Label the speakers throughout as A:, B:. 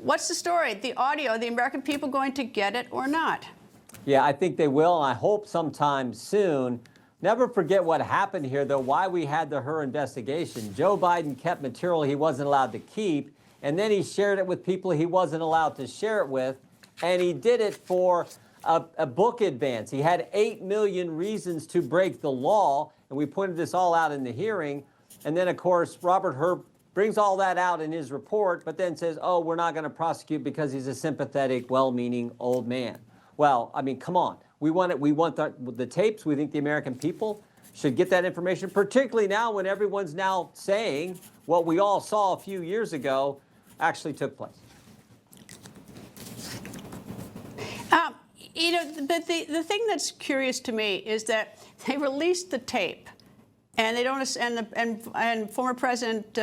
A: What's the story? The audio, the American people going to get it or not?
B: Yeah, I think they will, and I hope sometime soon. Never forget what happened here, though, why we had the Hur investigation. Joe Biden kept material he wasn't allowed to keep, and then he shared it with people he wasn't allowed to share it with, and he did it for a book advance. He had 8 million reasons to break the law, and we pointed this all out in the hearing. And then, of course, Robert Hur brings all that out in his report, but then says, oh, we're not going to prosecute because he's a sympathetic, well-meaning old man. Well, I mean, come on. We want the tapes. We think the American people should get that information, particularly now when everyone's now saying what we all saw a few years ago actually took place.
A: You know, the thing that's curious to me is that they released the tape, and they don't, and former President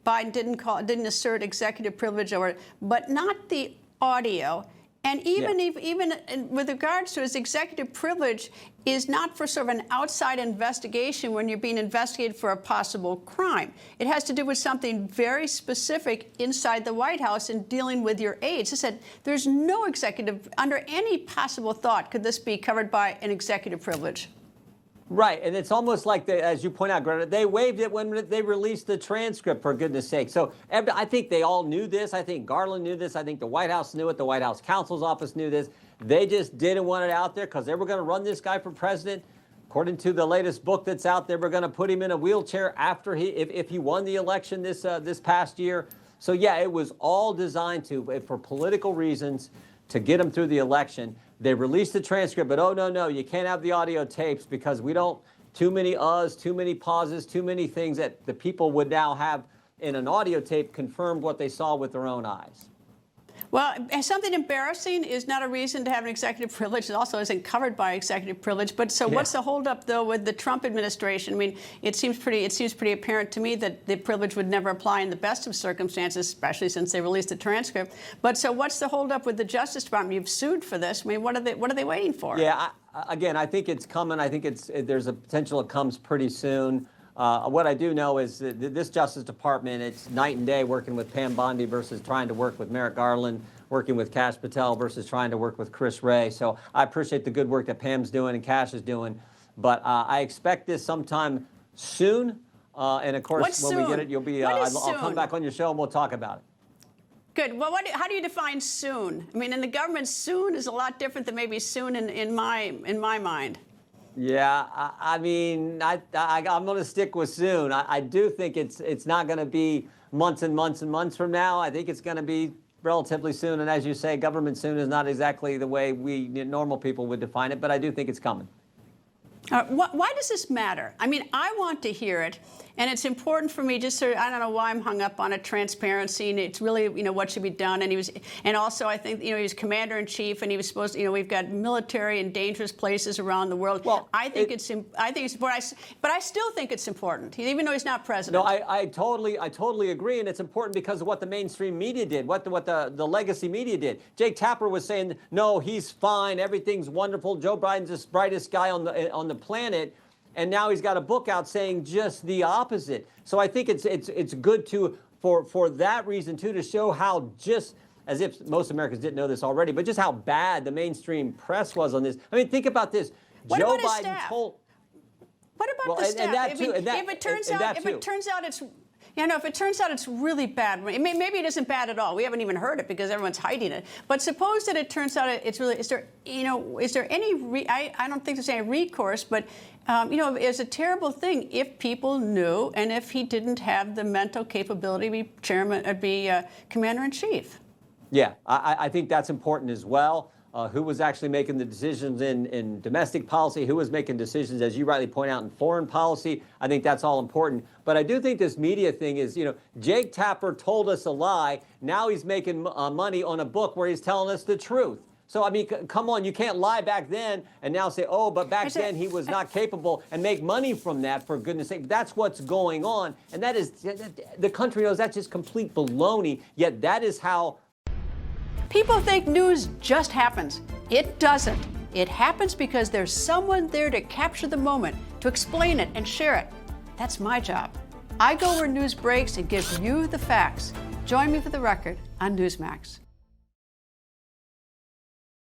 A: Biden didn't assert executive privilege over it, but not the audio. And even with regards to his executive privilege is not for sort of an outside investigation when you're being investigated for a possible crime. It has to do with something very specific inside the White House in dealing with your aides. I said there's no executive, under any possible thought, could this be covered by an executive privilege.
B: Right, and it's almost like, as you point out, Greta, they waived it when they released the transcript, for goodness sake. So I think they all knew this. I think Garland knew this. I think the White House knew it. The White House counsel's office knew this. They just didn't want it out there because they were going to run this guy for president. According to the latest book that's out, they were going to put him in a wheelchair after if he won the election this past year. So, yeah, it was all designed for political reasons to get him through the election. They released the transcript, but oh, no, you can't have the audio tapes because we don't, too many uhs, too many pauses, too many things that the people would now have in an audio tape confirmed what they saw with their own eyes.
A: Well, something embarrassing is not a reason to have an executive privilege. It also isn't covered by executive privilege. But so what's the holdup, though, with the Trump administration? I mean, it seems pretty apparent to me that the privilege would never apply in the best of circumstances, especially since they released the transcript. But so what's the holdup with the Justice Department? You've sued for this. I mean, what are they waiting for?
B: Yeah, again, I think it's coming. I think there's a potential it comes pretty soon. What I do know is that this Justice Department, it's night and day working with Pam Bondi versus trying to work with Merrick Garland, working with Kash Patel versus trying to work with Chris Wray. So I appreciate the good work that Pam's doing and Kash is doing. But I expect this sometime soon. And of course, when we get it, you'll be, I'll come back on your show and we'll talk about it.
A: Good. Well, how do you define soon? I mean, in the government, soon is a lot different than maybe soon in my mind.
B: Yeah, I mean, I'm going to stick with soon. I do think it's not going to be months and months and months from now. I think it's going to be relatively soon. And as you say, government soon is not exactly the way we normal people would define it, but I do think it's coming.
A: Why does this matter? I mean, I want to hear it, and it's important for me. Just I don't know why I'm hung up on it. Transparency, and it's really what should be done. And also I think he was commander in chief, and he was supposed to. We've got military in dangerous places around the world. Well, I think it's important. But I still think it's important, even though he's not president.
B: No, I totally agree, and it's important because of what the mainstream media did, what the legacy media did. Jake Tapper was saying, no, he's fine, everything's wonderful. Joe Biden's the brightest guy on the planet, and now he's got a book out saying just the opposite. So I think it's good for that reason too, to show how, just as if most Americans didn't know this already, but just how bad the mainstream press was on this. I mean, think about this.
A: What
B: Joe
A: about his
B: Biden
A: staff? What about the staff? If it turns out it's if it turns out it's really bad, maybe it isn't bad at all. We haven't even heard it because everyone's hiding it. But suppose that it turns out it's really, is there any, I don't think there's any recourse, but, it's a terrible thing if people knew and if he didn't have the mental capability to be commander-in-chief.
B: Yeah, I think that's important as well. Who was actually making the decisions in domestic policy, who was making decisions, as you rightly point out, in foreign policy. I think that's all important. But I do think this media thing is, Jake Tapper told us a lie. Now he's making money on a book where he's telling us the truth. So, I mean, come on, you can't lie back then and now say, oh, but back then he was not capable and make money from that, for goodness sake. That's what's going on. And that is, the country knows that's just complete baloney, yet that is how.
A: People think news just happens. It doesn't. It happens because there's someone there to capture the moment, to explain it and share it. That's my job. I go where news breaks and give you the facts. Join me for the record on Newsmax.